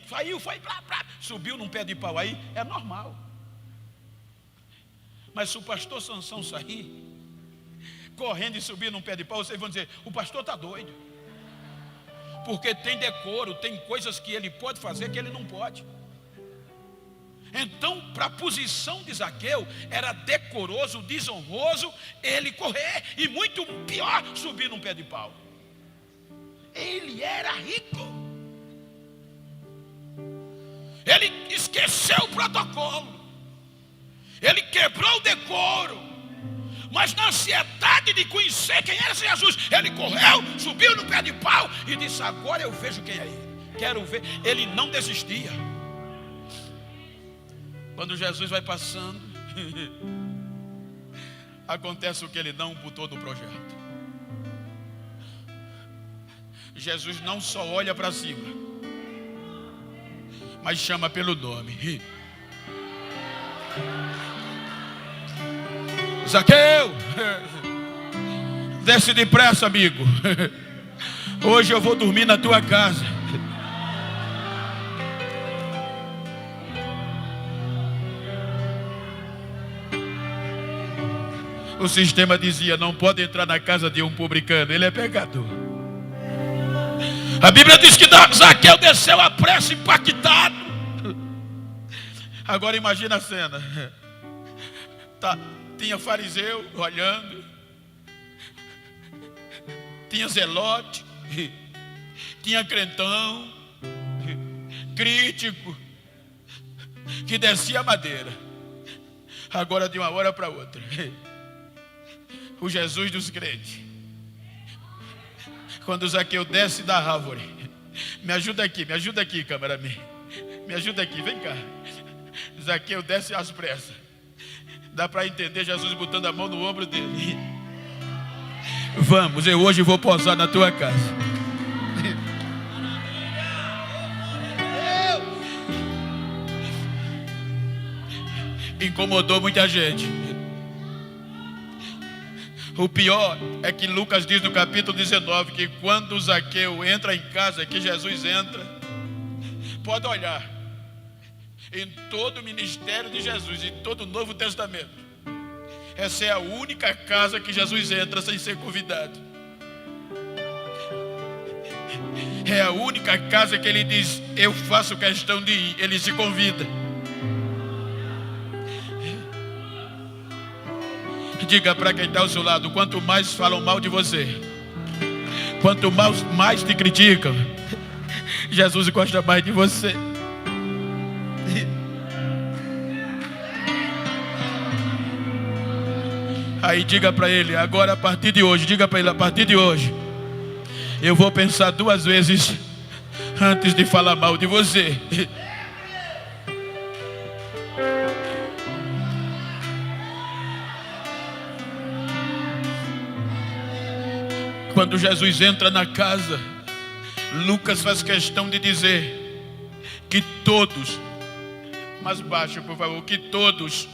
subiu num pé de pau aí, é normal. Mas se o pastor Sansão sair correndo e subir num pé de pau, vocês vão dizer: o pastor está doido. Porque tem decoro, tem coisas que ele pode fazer que ele não pode. Então, para a posição de Zaqueu, era decoroso, desonroso ele correr, e muito pior, subir num pé de pau. Ele era rico. Ele esqueceu o protocolo. Ele quebrou o decoro. Mas na ansiedade de conhecer quem era Jesus, ele correu, subiu no pé de pau e disse: agora eu vejo quem é ele. Quero ver. Ele não desistia. Quando Jesus vai passando, acontece o que ele não botou no projeto. Jesus não só olha para cima, mas chama pelo nome. Zaqueu, desce depressa, amigo. Hoje eu vou dormir na tua casa. O sistema dizia: não pode entrar na casa de um publicano, ele é pecador. A Bíblia diz que Zaqueu desceu à pressa, impactado. Agora imagina a cena. Tinha fariseu olhando, tinha zelote, tinha crentão, crítico, que descia a madeira. Agora de uma hora para outra, o Jesus dos crentes. Quando Zaqueu desce da árvore, me ajuda aqui, cameraman. Me ajuda aqui, vem cá. Zaqueu desce às pressas. Dá para entender Jesus botando a mão no ombro dele. Vamos, eu hoje vou posar na tua casa. Incomodou muita gente. O pior é que Lucas diz no capítulo 19 que quando Zaqueu entra em casa, que Jesus entra, pode olhar. Em todo o ministério de Jesus, em todo o Novo Testamento, essa é a única casa que Jesus entra sem ser convidado. É a única casa que ele diz: eu faço questão de ir. Ele se convida. Diga para quem está ao seu lado: quanto mais falam mal de você, quanto mais te criticam, Jesus gosta mais de você. Aí diga para ele, agora a partir de hoje, diga para ele, a partir de hoje, eu vou pensar 2 vezes antes de falar mal de você. Quando Jesus entra na casa, Lucas faz questão de dizer que todos, mais baixo por favor, que todos,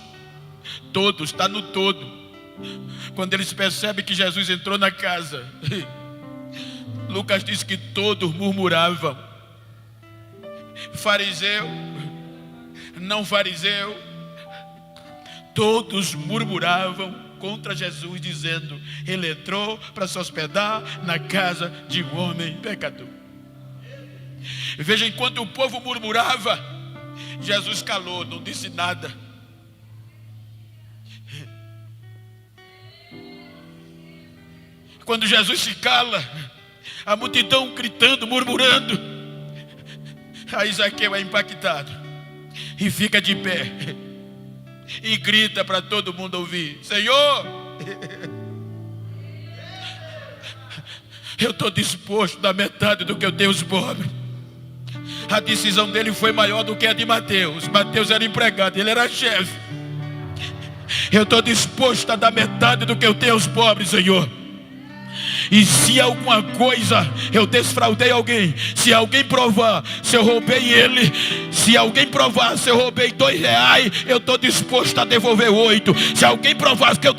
está no todo. Quando eles percebem que Jesus entrou na casa, Lucas diz que todos murmuravam. Fariseu, não fariseu, todos murmuravam contra Jesus, dizendo: ele entrou para se hospedar na casa de um homem pecador. Veja, enquanto o povo murmurava, Jesus calou, não disse nada. Quando Jesus se cala, a multidão gritando, murmurando, aí Zaqueu é impactado e fica de pé e grita para todo mundo ouvir: Senhor, eu estou disposto a dar metade do que eu dei aos pobres. A decisão dele foi maior do que a de Mateus. Mateus era empregado, ele era chefe. Eu estou disposto a dar metade do que eu tenho aos pobres, Senhor. E se alguma coisa eu desfraudei alguém, se alguém provar se eu roubei ele, se alguém provar se eu roubei R$2, eu estou disposto a devolver 8. Se alguém provar que eu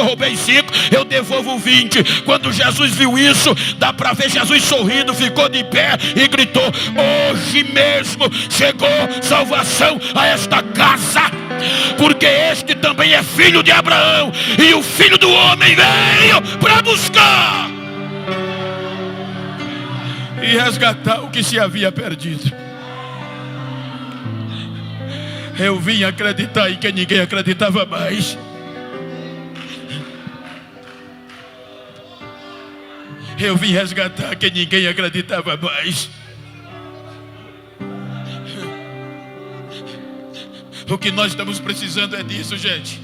roubei 5, eu devolvo 20. Quando Jesus viu isso, dá para ver Jesus sorrindo, ficou de pé e gritou: hoje mesmo chegou salvação a esta casa, porque este também é filho de Abraão, e o Filho do Homem veio para buscar e resgatar o que se havia perdido. Eu vim acreditar em quem ninguém acreditava mais. Eu vim resgatar quem ninguém acreditava mais. O que nós estamos precisando é disso, gente.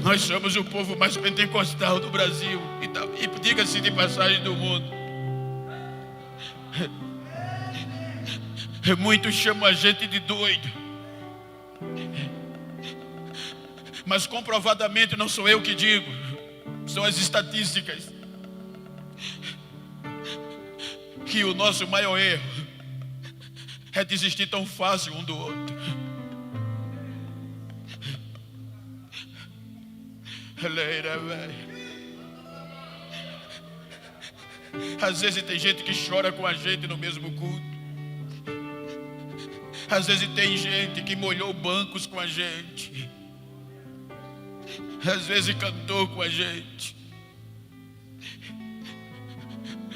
Nós somos o povo mais pentecostal do Brasil e diga-se de passagem do mundo. Muitos chamam a gente de doido, mas comprovadamente não sou eu que digo, são as estatísticas, que o nosso maior erro é desistir tão fácil um do outro. Às vezes tem gente que chora com a gente no mesmo culto. Às vezes tem gente que molhou bancos com a gente. Às vezes cantou com a gente.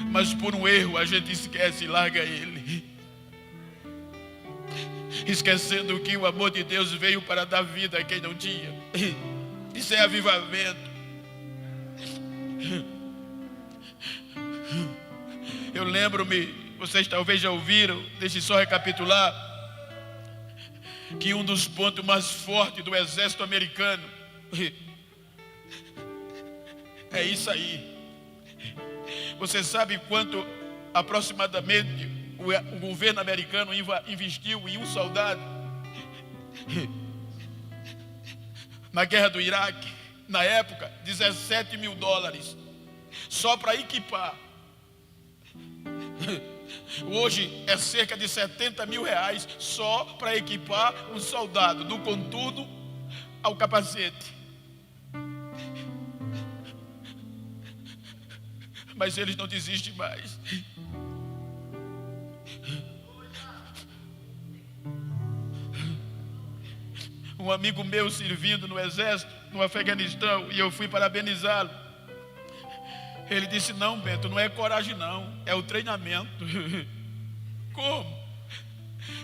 Mas por um erro a gente esquece e larga ele, esquecendo que o amor de Deus veio para dar vida a quem não tinha. Isso é avivamento. Eu lembro-me, vocês talvez já ouviram, deixe só recapitular, que um dos pontos mais fortes do exército americano é isso aí. Você sabe quanto aproximadamente o governo americano investiu em um soldado na guerra do Iraque? Na época, $17 mil, só para equipar. Hoje é cerca de R$70 mil só para equipar um soldado, do contudo ao capacete. Mas eles não desistem mais. Um amigo meu servindo no exército, no Afeganistão, e eu fui parabenizá-lo. Ele disse: não, Bento, não é coragem não, é o treinamento. Como?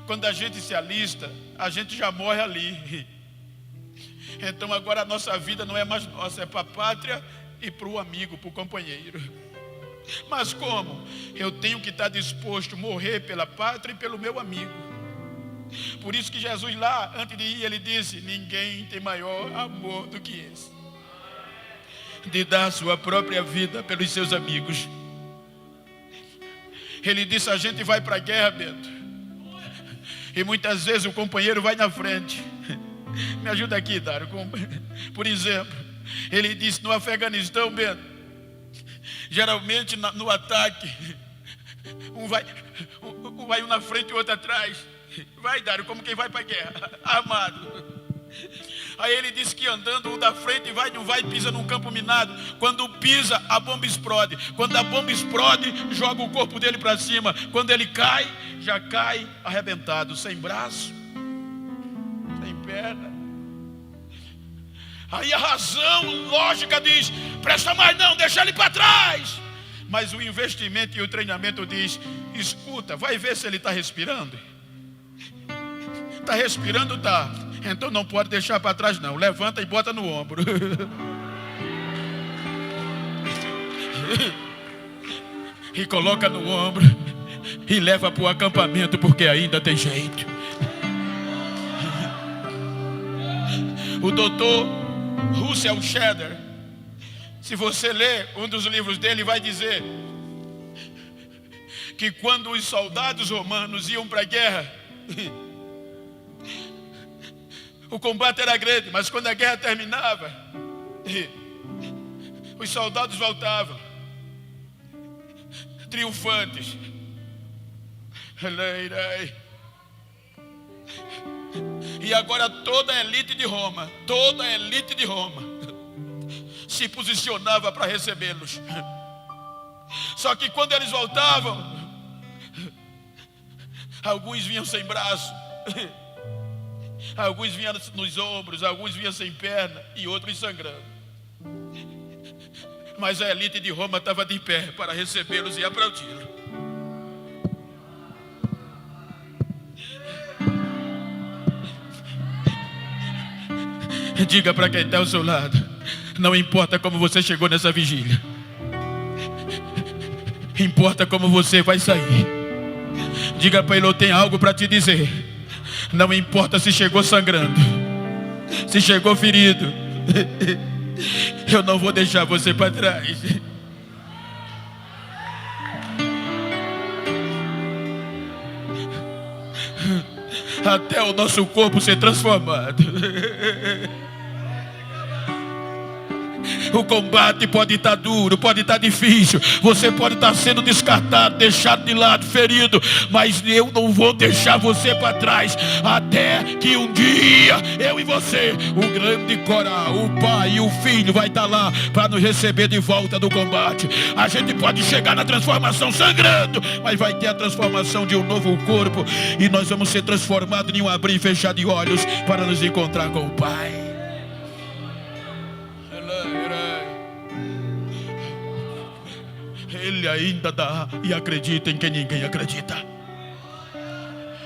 Quando a gente se alista, a gente já morre ali. Então agora a nossa vida não é mais nossa, é para a pátria e para o amigo, para o companheiro. Mas como? Eu tenho que estar disposto a morrer pela pátria e pelo meu amigo. Por isso que Jesus lá, antes de ir, ele disse: ninguém tem maior amor do que esse, de dar sua própria vida pelos seus amigos. Ele disse: a gente vai para a guerra, Bento, e muitas vezes o companheiro vai na frente. Me ajuda aqui, Dário. Por exemplo, ele disse: no Afeganistão, Bento, geralmente no ataque, um vai um na frente e o outro atrás. Vai, Dário, como quem vai para a guerra, armado. Aí ele disse que andando, um da frente não vai, pisa num campo minado. Quando pisa, a bomba explode. Quando a bomba explode, joga o corpo dele para cima. Quando ele cai, já cai arrebentado, sem braço, sem perna. Aí a razão lógica diz: presta mais não, deixa ele para trás. Mas o investimento e o treinamento diz: escuta, vai ver se ele está respirando. Está respirando? Tá. Então não pode deixar para trás não. Levanta e bota no ombro. E coloca no ombro e leva para o acampamento, porque ainda tem jeito. O doutor Russell Shedder, se você ler um dos livros dele, vai dizer que quando os soldados romanos iam para a guerra, o combate era grande, mas quando a guerra terminava, os soldados voltavam triunfantes. E agora toda a elite de Roma se posicionava para recebê-los. Só que quando eles voltavam, alguns vinham sem braço, alguns vinham nos ombros, alguns vinham sem perna e outros sangrando. Mas a elite de Roma estava de pé para recebê-los e aplaudi-los. Diga para quem está ao seu lado: não importa como você chegou nessa vigília, importa como você vai sair. Diga para ele: eu tenho algo para te dizer. Não importa se chegou sangrando, se chegou ferido, eu não vou deixar você para trás. Até o nosso corpo ser transformado. O combate pode estar duro, pode estar difícil. Você pode estar sendo descartado, deixado de lado, ferido. Mas eu não vou deixar você para trás. Até que um dia, eu e você, o grande coral, o pai e o filho vai estar lá para nos receber de volta do combate. A gente pode chegar na transformação sangrando, mas vai ter a transformação de um novo corpo. E nós vamos ser transformados em um abrir e fechar de olhos para nos encontrar com o Pai. Ele ainda dá e acredita em quem ninguém acredita.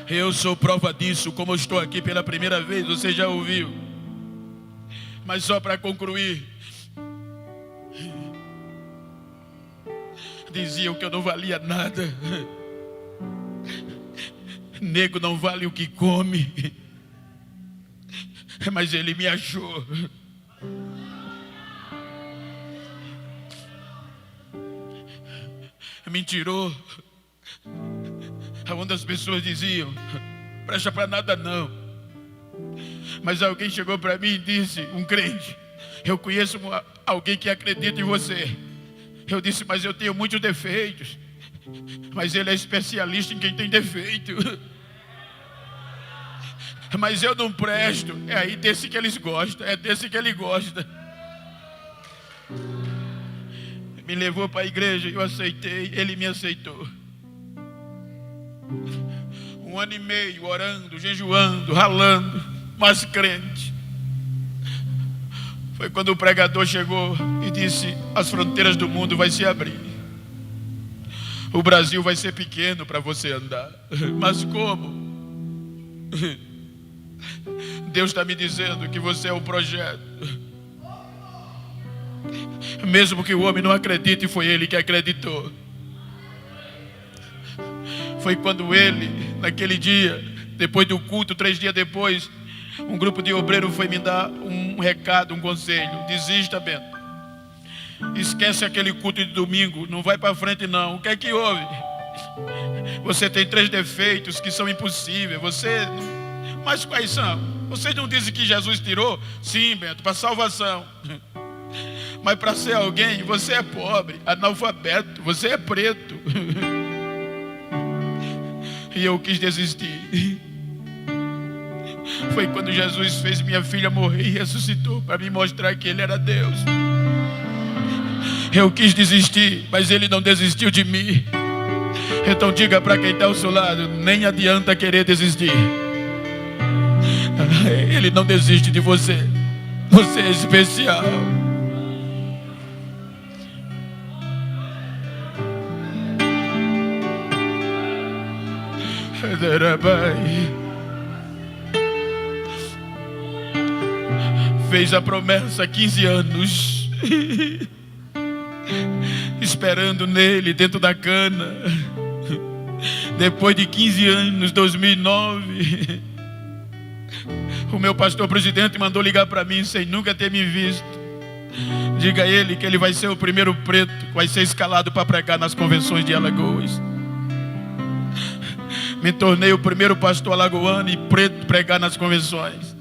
Eu sou prova disso, como eu estou aqui pela primeira vez, você já ouviu. Mas só para concluir, diziam que eu não valia nada. Nego não vale o que come. Mas ele me achou. Me tirou aonde as pessoas diziam: presta para nada não. Mas alguém chegou para mim e disse, um crente: eu conheço alguém que acredita em você. Eu disse: mas eu tenho muitos defeitos. Mas ele é especialista em quem tem defeito. Mas eu não presto. É aí desse que eles gostam. É desse que ele gosta. Me levou para a igreja, eu aceitei, ele me aceitou. 1 ano e meio orando, jejuando, ralando, mas crente. Foi quando o pregador chegou e disse: as fronteiras do mundo vai se abrir. O Brasil vai ser pequeno para você andar. Mas como? Deus está me dizendo que você é um projeto. Mesmo que o homem não acredite, foi ele que acreditou. Foi quando ele, naquele dia, depois do culto, 3 dias depois, um grupo de obreiros foi me dar um recado, um conselho. Desista, Bento. Esquece aquele culto de domingo, não vai para frente não. O que é que houve? Você tem 3 defeitos que são impossíveis. Mas quais são? Vocês não dizem que Jesus tirou? Sim, Bento, para salvação. Mas para ser alguém, você é pobre, analfabeto, você é preto. E eu quis desistir. Foi quando Jesus fez minha filha morrer e ressuscitou para me mostrar que Ele era Deus. Eu quis desistir, mas Ele não desistiu de mim. Então diga para quem está ao seu lado: nem adianta querer desistir. Ele não desiste de você. Você é especial. Fez a promessa há 15 anos, esperando nele dentro da cana. Depois de 15 anos, 2009, o meu pastor presidente mandou ligar para mim sem nunca ter me visto. Diga a ele que ele vai ser o primeiro preto que vai ser escalado para pregar nas convenções de Alagoas. Me tornei o primeiro pastor alagoano e preto pregar nas convenções.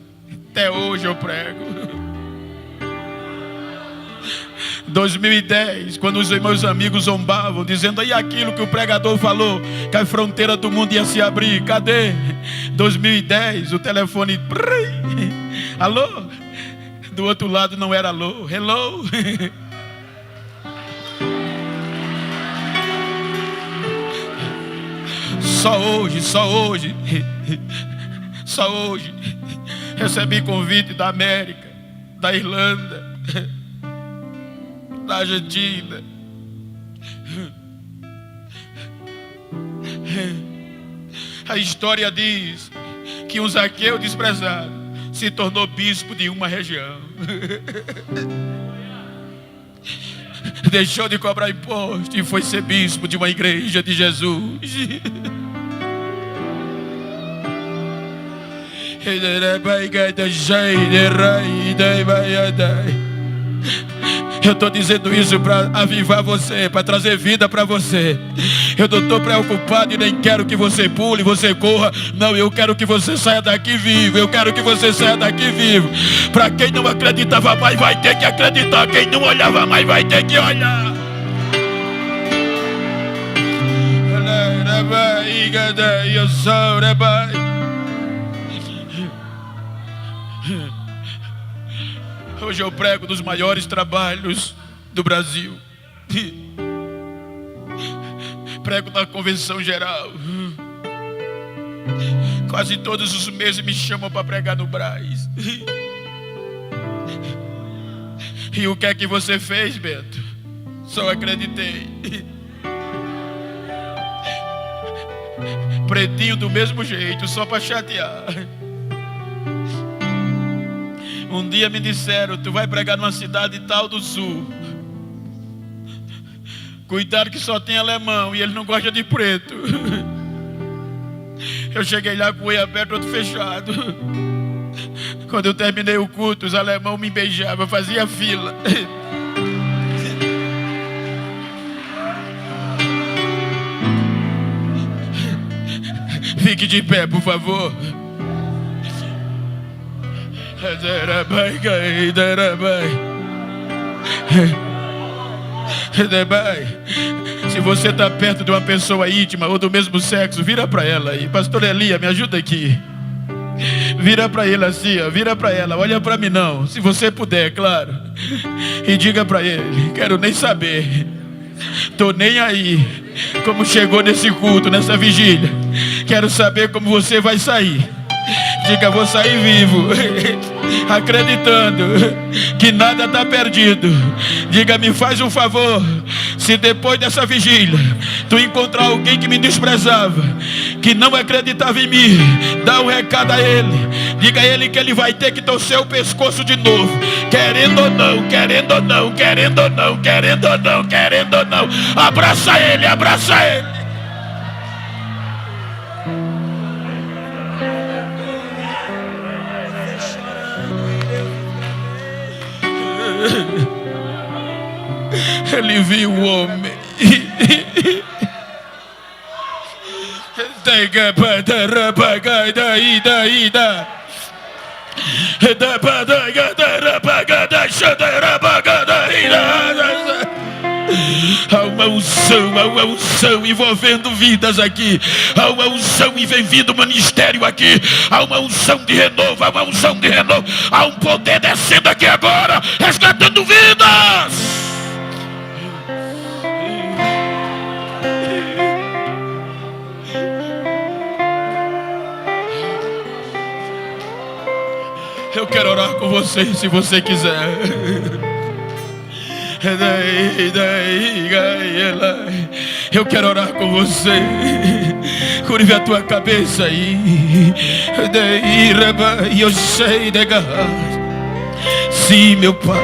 Até hoje eu prego. 2010, quando os meus amigos zombavam, dizendo: aí aquilo que o pregador falou, que a fronteira do mundo ia se abrir, cadê? 2010, o telefone, alô? Do outro lado não era alô, hello. Só hoje recebi convite da América, da Irlanda, da Argentina. A história diz que um Zaqueu desprezado se tornou bispo de uma região. Deixou de cobrar imposto e foi ser bispo de uma igreja de Jesus. Eu estou dizendo isso para avivar você, para trazer vida para você. Eu não estou preocupado e nem quero que você pule, você corra. Não, eu quero que você saia daqui vivo. Eu quero que você saia daqui vivo. Para quem não acreditava mais, vai ter que acreditar. Quem não olhava mais, vai ter que olhar. Hoje eu prego dos maiores trabalhos do Brasil. Prego na convenção geral. Quase todos os meses me chamam para pregar no Brás. E o que é que você fez, Bento? Só acreditei. Pretinho do mesmo jeito, só para chatear. Um dia me disseram: tu vai pregar numa cidade tal do sul. Cuidado que só tem alemão e eles não gostam de preto. Eu cheguei lá com o olho aberto, outro fechado. Quando eu terminei o culto, os alemães me beijavam, fazia fila. Fique de pé, por favor. Se você está perto de uma pessoa íntima ou do mesmo sexo, vira para ela aí. Pastor Elia, me ajuda aqui. Vira para ele assim, ó. Vira para ela, olha para mim não. Se você puder, claro. E diga para ele: quero nem saber. Tô nem aí como chegou nesse culto, nessa vigília. Quero saber como você vai sair. Diga: vou sair vivo, acreditando que nada está perdido. Diga: me faz um favor, se depois dessa vigília tu encontrar alguém que me desprezava, que não acreditava em mim, dá um recado a ele. Diga a ele que ele vai ter que torcer o pescoço de novo. Querendo ou não, querendo ou não, querendo ou não, querendo ou não, querendo ou não. Abraça ele, abraça ele. Ele viu o homem. Há uma unção envolvendo vidas aqui. Há uma unção envolvendo o ministério aqui. Há uma unção de renovo, há uma unção de renovo. Há um poder descendo aqui agora, resgatando vidas. Eu quero orar com você, se você quiser. Eu quero orar com você. Curve a tua cabeça aí. Eu sei sim, meu Pai,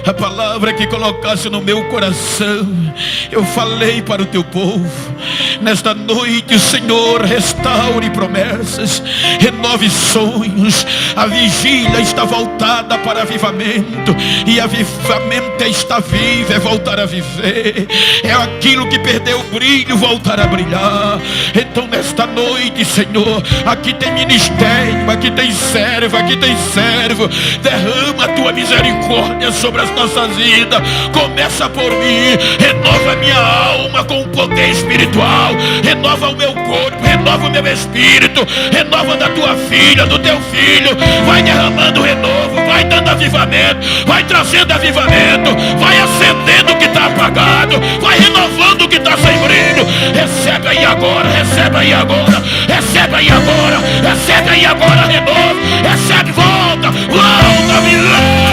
a palavra que colocasse no meu coração, eu falei para o teu povo. Nesta noite o Senhor restaure promessas, renove sonhos. A vigília está voltada para avivamento, e avivamento é estar vivo, é voltar a viver. É aquilo que perdeu o brilho, voltar a brilhar. Então nesta noite, Senhor, aqui tem ministério, aqui tem servo, aqui tem servo. Derrama a tua misericórdia sobre as nossas vidas. Começa por mim, renova minha alma com o poder espiritual, renova o meu corpo, renova o meu espírito, renova da tua filha, do teu filho. Vai derramando renovo, vai dando avivamento, vai trazendo avivamento, vai acendendo o que está apagado, vai renovando o que está sem brilho. Recebe aí agora, recebe aí agora, recebe aí agora, recebe aí agora renovo, recebe, volta, volta, milagre.